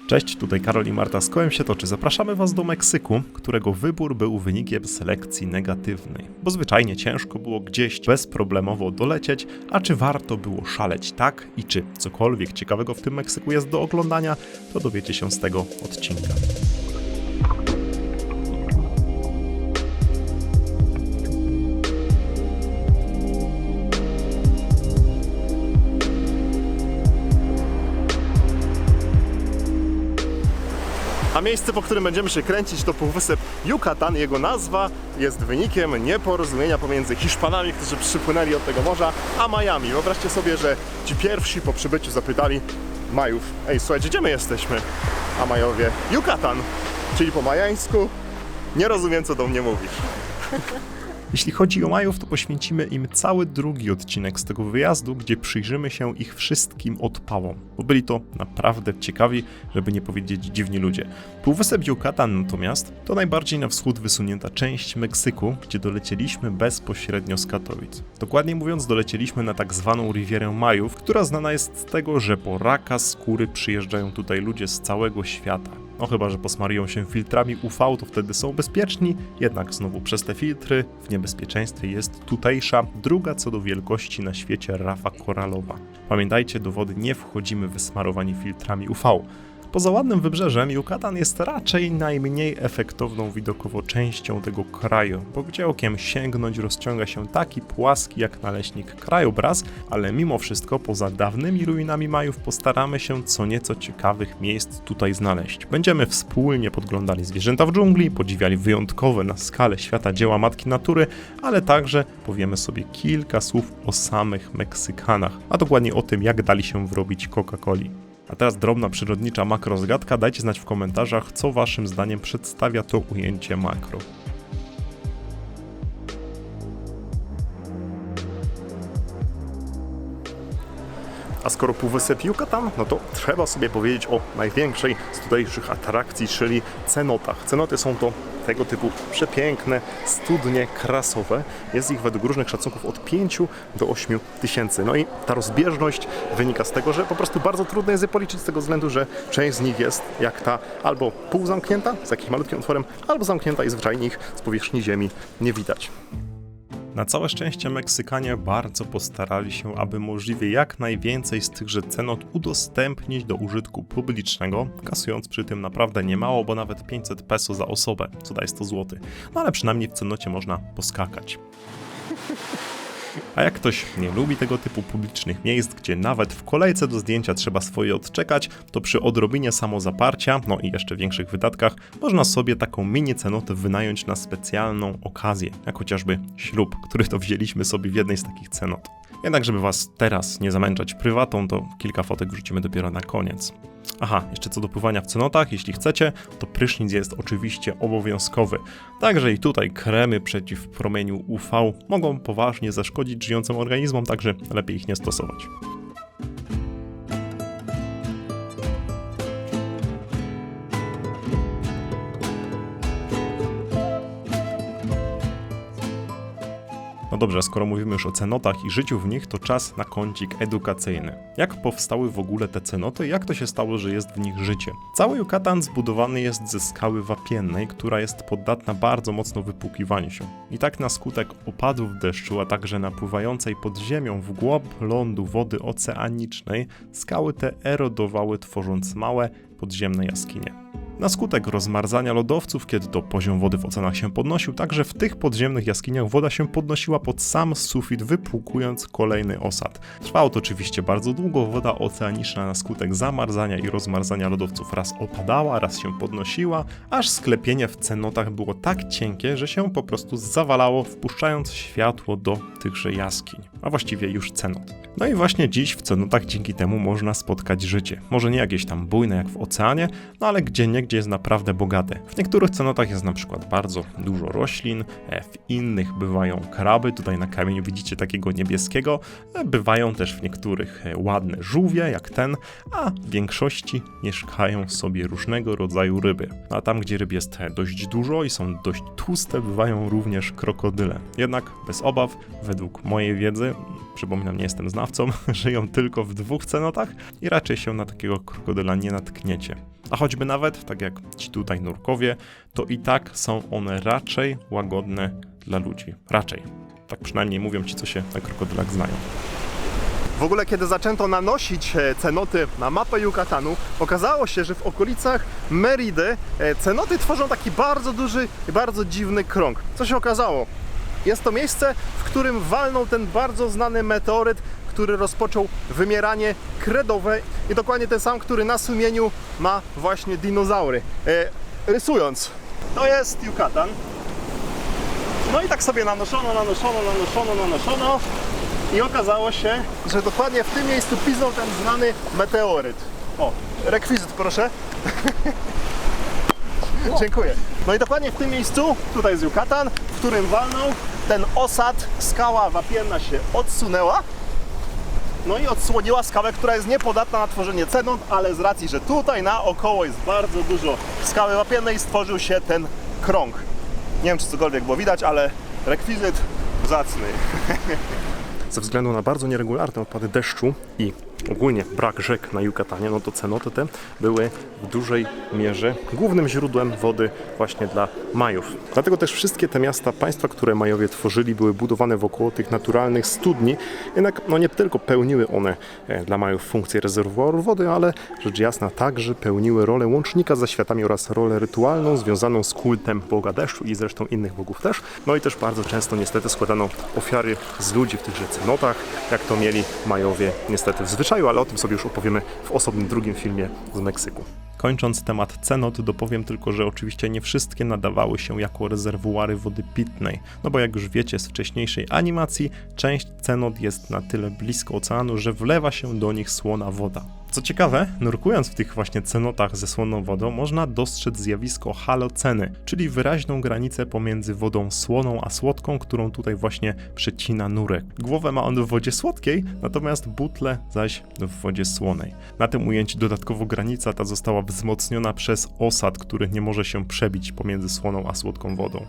Cześć, tutaj Karol i Marta z Kołem się toczy. Zapraszamy Was do Meksyku, którego wybór był wynikiem selekcji negatywnej. Bo zwyczajnie ciężko było gdzieś bezproblemowo dolecieć, a czy warto było szaleć tak i czy cokolwiek ciekawego w tym Meksyku jest do oglądania, to dowiecie się z tego odcinka. A miejsce, po którym będziemy się kręcić, to półwysep Yucatan. Jego nazwa jest wynikiem nieporozumienia pomiędzy Hiszpanami, którzy przypłynęli od tego morza, a Majami. Wyobraźcie sobie, że ci pierwsi po przybyciu zapytali Majów: ej, słuchajcie, gdzie my jesteśmy? A Majowie: Yucatan, czyli po majańsku: nie rozumiem, co do mnie mówisz. Jeśli chodzi o Majów, to poświęcimy im cały drugi odcinek z tego wyjazdu, gdzie przyjrzymy się ich wszystkim odpałom, bo byli to naprawdę ciekawi, żeby nie powiedzieć dziwni ludzie. Półwysep Yucatan natomiast to najbardziej na wschód wysunięta część Meksyku, gdzie dolecieliśmy bezpośrednio z Katowic. Dokładniej mówiąc, dolecieliśmy na tak zwaną Rivierę Majów, która znana jest z tego, że po raka skóry przyjeżdżają tutaj ludzie z całego świata. No chyba, że posmarują się filtrami UV, to wtedy są bezpieczni, jednak znowu przez te filtry w niebezpieczeństwie jest tutejsza, druga co do wielkości na świecie rafa koralowa. Pamiętajcie, do wody nie wchodzimy wysmarowani filtrami UV. Poza ładnym wybrzeżem, Yucatan jest raczej najmniej efektowną widokowo częścią tego kraju, bo gdzie okiem sięgnąć rozciąga się taki płaski jak naleśnik krajobraz, ale mimo wszystko poza dawnymi ruinami Majów postaramy się co nieco ciekawych miejsc tutaj znaleźć. Będziemy wspólnie podglądali zwierzęta w dżungli, podziwiali wyjątkowe na skalę świata dzieła matki natury, ale także powiemy sobie kilka słów o samych Meksykanach, a dokładnie o tym, jak dali się wrobić Coca-Coli. A teraz drobna przyrodnicza makrozgadka, dajcie znać w komentarzach, co waszym zdaniem przedstawia to ujęcie makro. A skoro półwysep Yucatan, no to trzeba sobie powiedzieć o największej z tutejszych atrakcji, czyli cenotach. Cenoty są to tego typu przepiękne studnie krasowe. Jest ich według różnych szacunków od 5 do 8 tysięcy. No i ta rozbieżność wynika z tego, że po prostu bardzo trudno jest je policzyć z tego względu, że część z nich jest jak ta albo półzamknięta, z jakimś malutkim otworem, albo zamknięta i zwyczajnie ich z powierzchni ziemi nie widać. Na całe szczęście Meksykanie bardzo postarali się, aby możliwie jak najwięcej z tychże cenot udostępnić do użytku publicznego, kasując przy tym naprawdę niemało, bo nawet 500 peso za osobę, co daje 100 zł. No ale przynajmniej w cenocie można poskakać. A jak ktoś nie lubi tego typu publicznych miejsc, gdzie nawet w kolejce do zdjęcia trzeba swoje odczekać, to przy odrobinie samozaparcia, no i jeszcze większych wydatkach, można sobie taką mini cenotę wynająć na specjalną okazję, jak chociażby ślub, który to wzięliśmy sobie w jednej z takich cenot. Jednak żeby was teraz nie zamęczać prywatą, to kilka fotek wrzucimy dopiero na koniec. Aha, jeszcze co do pływania w cenotach, jeśli chcecie, to prysznic jest oczywiście obowiązkowy. Także i tutaj kremy przeciw promieniu UV mogą poważnie zaszkodzić żyjącym organizmom, także lepiej ich nie stosować. No dobrze, skoro mówimy już o cenotach i życiu w nich, to czas na kącik edukacyjny. Jak powstały w ogóle te cenoty? Jak to się stało, że jest w nich życie? Cały Yucatan zbudowany jest ze skały wapiennej, która jest podatna bardzo mocno wypłukiwaniu się. I tak na skutek opadów deszczu, a także napływającej pod ziemią w głąb lądu wody oceanicznej, skały te erodowały, tworząc małe podziemne jaskinie. Na skutek rozmarzania lodowców, kiedy to poziom wody w oceanach się podnosił, także w tych podziemnych jaskiniach woda się podnosiła pod sam sufit, wypłukując kolejny osad. Trwało to oczywiście bardzo długo, woda oceaniczna na skutek zamarzania i rozmarzania lodowców raz opadała, raz się podnosiła, aż sklepienie w cenotach było tak cienkie, że się po prostu zawalało, wpuszczając światło do tychże jaskiń, a właściwie już cenot. No i właśnie dziś w cenotach dzięki temu można spotkać życie. Może nie jakieś tam bujne jak w oceanie, no ale gdzieniegdzie gdzie jest naprawdę bogate. W niektórych cenotach jest na przykład bardzo dużo roślin, w innych bywają kraby, tutaj na kamieniu widzicie takiego niebieskiego, bywają też w niektórych ładne żółwie, jak ten, a w większości mieszkają sobie różnego rodzaju ryby. A tam, gdzie ryb jest dość dużo i są dość tłuste, bywają również krokodyle. Jednak bez obaw, według mojej wiedzy, przypominam, nie jestem znawcą, żyją tylko w 2 cenotach i raczej się na takiego krokodyla nie natkniecie. A choćby nawet, tak jak ci tutaj nurkowie, to i tak są one raczej łagodne dla ludzi. Raczej. Tak przynajmniej mówią ci, co się na krokodylach znają. W ogóle, kiedy zaczęto nanosić cenoty na mapę Yucatanu, okazało się, że w okolicach Meridy cenoty tworzą taki bardzo duży i bardzo dziwny krąg. Co się okazało? Jest to miejsce, w którym walnął ten bardzo znany meteoryt, który rozpoczął wymieranie kredowe i dokładnie ten sam, który na sumieniu ma właśnie dinozaury. Rysując, to jest Yucatan. No i tak sobie nanoszono i okazało się, że dokładnie w tym miejscu piznął ten znany meteoryt. O, rekwizyt proszę. Dziękuję. No i dokładnie w tym miejscu, tutaj jest Yucatan, w którym walnął ten osad, skała wapienna się odsunęła. No i odsłoniła skałę, która jest niepodatna na tworzenie cenot, ale z racji, że tutaj naokoło jest bardzo dużo skały wapiennej, stworzył się ten krąg. Nie wiem, czy cokolwiek było widać, ale rekwizyt zacny. Ze względu na bardzo nieregularne opady deszczu i ogólnie brak rzek na Yucatanie, no to cenoty te były w dużej mierze głównym źródłem wody właśnie dla Majów. Dlatego też wszystkie te miasta, państwa, które Majowie tworzyli, były budowane wokół tych naturalnych studni. Jednak no nie tylko pełniły one dla Majów funkcję rezerwuaru wody, ale rzecz jasna także pełniły rolę łącznika ze światami oraz rolę rytualną związaną z kultem Boga deszczu i zresztą innych bogów też. No i też bardzo często niestety składano ofiary z ludzi w tychże cenotach, jak to mieli Majowie niestety w zwyczaju, ale o tym sobie już opowiemy w osobnym drugim filmie z Meksyku. Kończąc temat cenot, dopowiem tylko, że oczywiście nie wszystkie nadawały się jako rezerwuary wody pitnej, no bo jak już wiecie z wcześniejszej animacji, część cenot jest na tyle blisko oceanu, że wlewa się do nich słona woda. Co ciekawe, nurkując w tych właśnie cenotach ze słoną wodą, można dostrzec zjawisko haloceny, czyli wyraźną granicę pomiędzy wodą słoną a słodką, którą tutaj właśnie przecina nurek. Głowę ma on w wodzie słodkiej, natomiast butle zaś w wodzie słonej. Na tym ujęciu dodatkowo granica ta została wzmocniona przez osad, który nie może się przebić pomiędzy słoną a słodką wodą.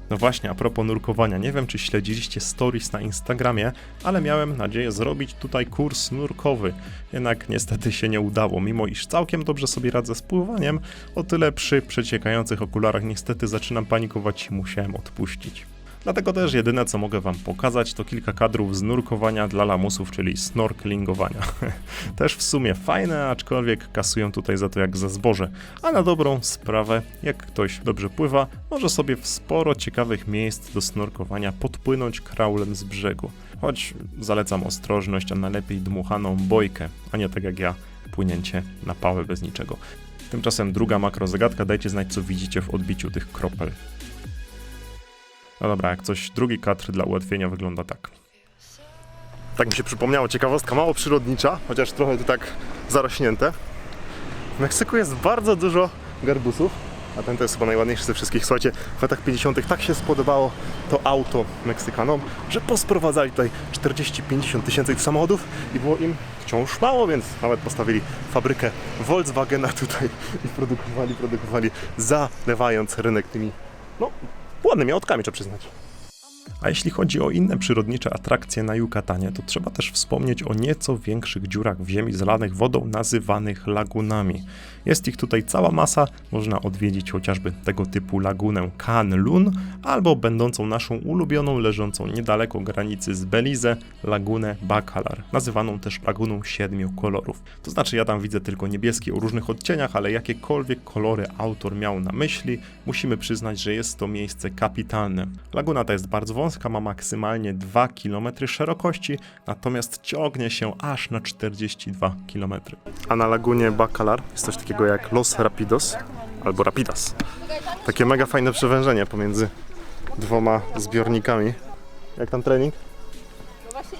No właśnie, a propos nurkowania, nie wiem czy śledziliście stories na Instagramie, ale miałem nadzieję zrobić tutaj kurs nurkowy. Jednak niestety się nie udało, mimo iż całkiem dobrze sobie radzę z pływaniem, o tyle przy przeciekających okularach niestety zaczynam panikować i musiałem odpuścić. Dlatego też jedyne co mogę wam pokazać to kilka kadrów z nurkowania dla lamusów, czyli snorkelingowania. Też w sumie fajne, aczkolwiek kasują tutaj za to jak za zboże. A na dobrą sprawę, jak ktoś dobrze pływa, może sobie w sporo ciekawych miejsc do snorkowania podpłynąć kraulem z brzegu. Choć zalecam ostrożność, a najlepiej dmuchaną bojkę, a nie tak jak ja, płynięcie na pałę bez niczego. Tymczasem druga makrozagadka, dajcie znać co widzicie w odbiciu tych kropel. No dobra, jak coś, drugi kadr dla ułatwienia wygląda tak. Tak mi się przypomniało, ciekawostka mało przyrodnicza, chociaż trochę to tak zarośnięte. W Meksyku jest bardzo dużo garbusów, a ten to jest chyba najładniejszy ze wszystkich. Słuchajcie, w latach 50. tak się spodobało to auto Meksykanom, że posprowadzali tutaj 40-50 tysięcy tych samochodów i było im wciąż mało, więc nawet postawili fabrykę Volkswagena tutaj i produkowali, zalewając rynek tymi, no, ładnymi autkami, trzeba przyznać. A jeśli chodzi o inne przyrodnicze atrakcje na Yucatanie, to trzeba też wspomnieć o nieco większych dziurach w ziemi zalanych wodą nazywanych lagunami. Jest ich tutaj cała masa, można odwiedzić chociażby tego typu lagunę Cancún, albo będącą naszą ulubioną, leżącą niedaleko granicy z Belize, lagunę Bacalar, nazywaną też laguną 7 kolorów. To znaczy ja tam widzę tylko niebieskie o różnych odcieniach, ale jakiekolwiek kolory autor miał na myśli, musimy przyznać, że jest to miejsce kapitalne. Laguna ta jest bardzo wąska, ma maksymalnie 2 km szerokości, natomiast ciągnie się aż na 42 km. A na lagunie Bacalar jest coś takiego jak Los Rapidos albo Rapidas. Takie mega fajne przewężenie pomiędzy dwoma zbiornikami. Jak tam trening? No właśnie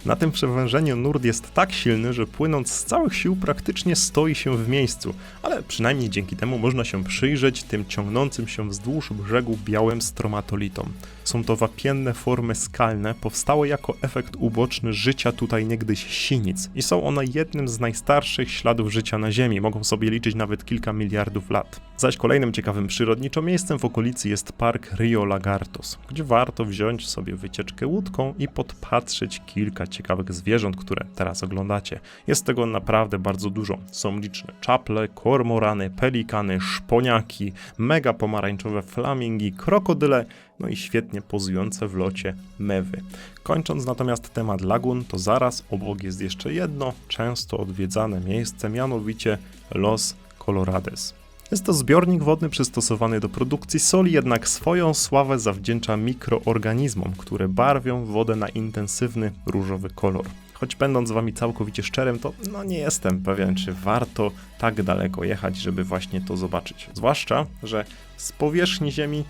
Na tym przewężeniu nurt jest tak silny, że płynąc z całych sił praktycznie stoi się w miejscu, ale przynajmniej dzięki temu można się przyjrzeć tym ciągnącym się wzdłuż brzegu białym stromatolitom. Są to wapienne formy skalne, powstałe jako efekt uboczny życia tutaj niegdyś sinic i są one jednym z najstarszych śladów życia na Ziemi, mogą sobie liczyć nawet kilka miliardów lat. Zaś kolejnym ciekawym przyrodniczo miejscem w okolicy jest park Rio Lagartos, gdzie warto wziąć sobie wycieczkę łódką i podpatrzeć kilka ciekawych zwierząt, które teraz oglądacie. Jest tego naprawdę bardzo dużo. Są liczne czaple, kormorany, pelikany, szponiaki, mega pomarańczowe flamingi, krokodyle, no i świetnie pozujące w locie mewy. Kończąc natomiast temat lagun, to zaraz obok jest jeszcze jedno często odwiedzane miejsce, mianowicie Los Colorades. Jest to zbiornik wodny przystosowany do produkcji soli, jednak swoją sławę zawdzięcza mikroorganizmom, które barwią wodę na intensywny różowy kolor. Choć będąc z wami całkowicie szczerym, to nie jestem pewien, czy warto tak daleko jechać, żeby właśnie to zobaczyć. Zwłaszcza, że z powierzchni Ziemi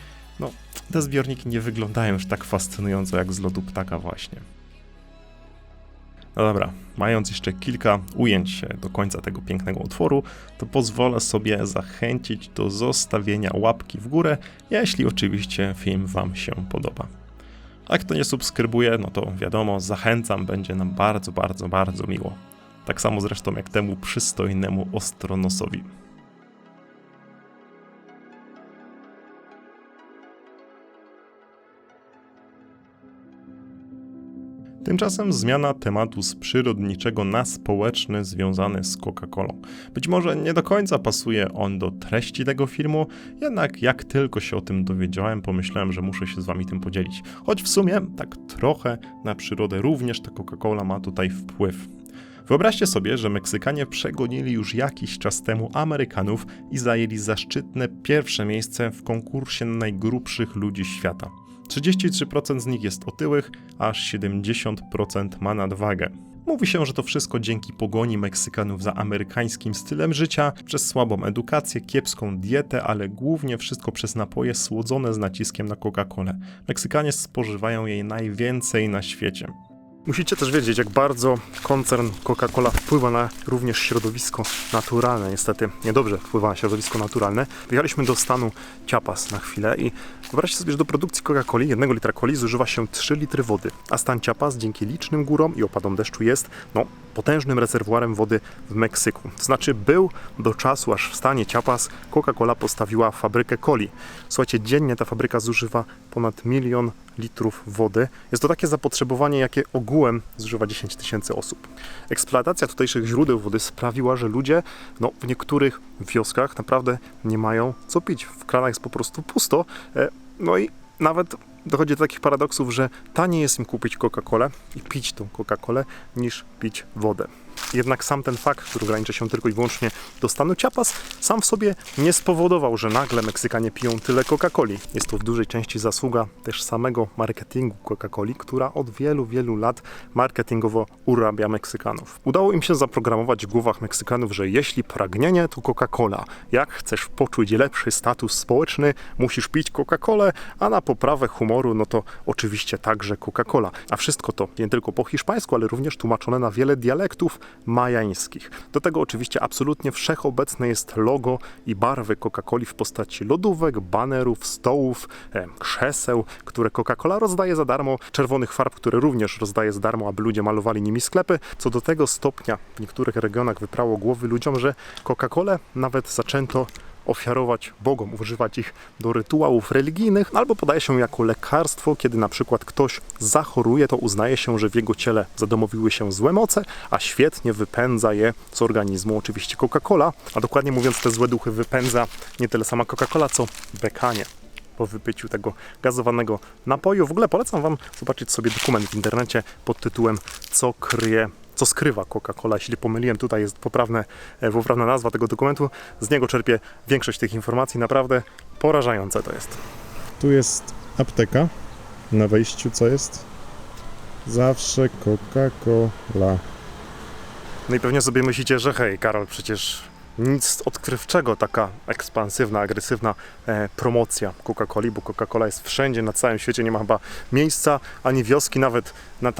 te zbiorniki nie wyglądają już tak fascynująco jak z lotu ptaka właśnie. No dobra, mając jeszcze kilka ujęć do końca tego pięknego utworu, to pozwolę sobie zachęcić do zostawienia łapki w górę, jeśli oczywiście film wam się podoba. A kto nie subskrybuje, no to wiadomo, zachęcam, będzie nam bardzo, bardzo, bardzo miło. Tak samo zresztą jak temu przystojnemu ostronosowi. Tymczasem zmiana tematu z przyrodniczego na społeczny związany z Coca-Colą. Być może nie do końca pasuje on do treści tego filmu, jednak jak tylko się o tym dowiedziałem, pomyślałem, że muszę się z wami tym podzielić. Choć w sumie tak trochę na przyrodę również ta Coca-Cola ma tutaj wpływ. Wyobraźcie sobie, że Meksykanie przegonili już jakiś czas temu Amerykanów i zajęli zaszczytne pierwsze miejsce w konkursie najgrubszych ludzi świata. 33% z nich jest otyłych, aż 70% ma nadwagę. Mówi się, że to wszystko dzięki pogoni Meksykanów za amerykańskim stylem życia, przez słabą edukację, kiepską dietę, ale głównie wszystko przez napoje słodzone z naciskiem na Coca-Colę. Meksykanie spożywają jej najwięcej na świecie. Musicie też wiedzieć, jak bardzo koncern Coca-Cola wpływa na również środowisko naturalne. Niestety niedobrze wpływa na środowisko naturalne. Wyjechaliśmy do stanu Chiapas na chwilę i wyobraźcie sobie, że do produkcji Coca-Coli 1 litra coli zużywa się 3 litry wody, a stan Chiapas dzięki licznym górom i opadom deszczu jest potężnym rezerwuarem wody w Meksyku. To znaczy był do czasu, aż w stanie Chiapas Coca-Cola postawiła fabrykę coli. Słuchajcie, dziennie ta fabryka zużywa ponad 1 000 000 litrów wody. Jest to takie zapotrzebowanie, jakie ogółem zużywa 10 000 osób. Eksploatacja tutejszych źródeł wody sprawiła, że ludzie w niektórych wioskach naprawdę nie mają co pić. W kranach jest po prostu pusto. I nawet dochodzi do takich paradoksów, że taniej jest im kupić Coca-Colę i pić tą Coca-Colę, niż pić wodę. Jednak sam ten fakt, który ogranicza się tylko i wyłącznie do stanu Chiapas, sam w sobie nie spowodował, że nagle Meksykanie piją tyle Coca-Coli. Jest to w dużej części zasługa też samego marketingu Coca-Coli, która od wielu, wielu lat marketingowo urabia Meksykanów. Udało im się zaprogramować w głowach Meksykanów, że jeśli pragnienie to Coca-Cola, jak chcesz poczuć lepszy status społeczny, musisz pić Coca-Colę, a na poprawę humoru, to oczywiście także Coca-Cola. A wszystko to nie tylko po hiszpańsku, ale również tłumaczone na wiele dialektów majańskich. Do tego oczywiście absolutnie wszechobecne jest logo i barwy Coca-Coli w postaci lodówek, banerów, stołów, krzeseł, które Coca-Cola rozdaje za darmo, czerwonych farb, które również rozdaje za darmo, aby ludzie malowali nimi sklepy, co do tego stopnia w niektórych regionach wyprało głowy ludziom, że Coca-Colę nawet zaczęto ofiarować bogom, używać ich do rytuałów religijnych, albo podaje się jako lekarstwo, kiedy na przykład ktoś zachoruje, to uznaje się, że w jego ciele zadomowiły się złe moce, a świetnie wypędza je z organizmu oczywiście Coca-Cola, a dokładnie mówiąc te złe duchy wypędza nie tyle sama Coca-Cola, co bekanie po wypiciu tego gazowanego napoju. W ogóle polecam wam zobaczyć sobie dokument w internecie pod tytułem Co skrywa Coca-Cola. Jeśli pomyliłem, tutaj jest poprawna nazwa tego dokumentu. Z niego czerpię większość tych informacji. Naprawdę porażające to jest. Tu jest apteka. Na wejściu co jest? Zawsze Coca-Cola. No i pewnie sobie myślicie, że hej, Karol, przecież nic odkrywczego, taka ekspansywna, agresywna promocja Coca-Coli, bo Coca-Cola jest wszędzie, na całym świecie, nie ma chyba miejsca, ani wioski, nawet na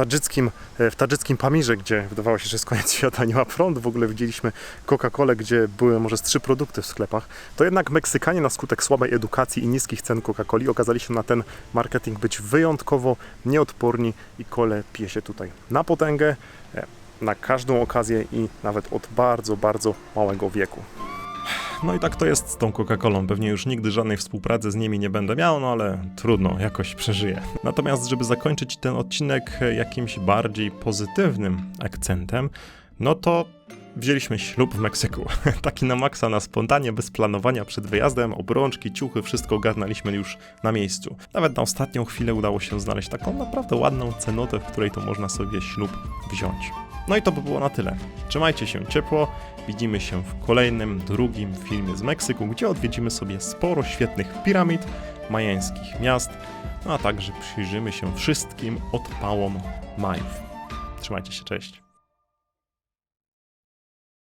w tadżyckim Pamirze, gdzie wydawało się, że jest koniec świata, nie ma prądu, w ogóle widzieliśmy Coca-Colę, gdzie były może z 3 produkty w sklepach, to jednak Meksykanie na skutek słabej edukacji i niskich cen Coca-Coli okazali się na ten marketing być wyjątkowo nieodporni i kole pije się tutaj na potęgę, na każdą okazję i nawet od bardzo, bardzo małego wieku. No i tak to jest z tą Coca-Colą. Pewnie już nigdy żadnej współpracy z nimi nie będę miał, no ale trudno, jakoś przeżyję. Natomiast, żeby zakończyć ten odcinek jakimś bardziej pozytywnym akcentem, no to wzięliśmy ślub w Meksyku. Taki na maksa, na spontanie, bez planowania przed wyjazdem, obrączki, ciuchy, wszystko ogarnęliśmy już na miejscu. Nawet na ostatnią chwilę udało się znaleźć taką naprawdę ładną cenotę, w której to można sobie ślub wziąć. No i to by było na tyle. Trzymajcie się ciepło, widzimy się w kolejnym, drugim filmie z Meksyku, gdzie odwiedzimy sobie sporo świetnych piramid, majańskich miast, a także przyjrzymy się wszystkim odpałom Majów. Trzymajcie się, cześć.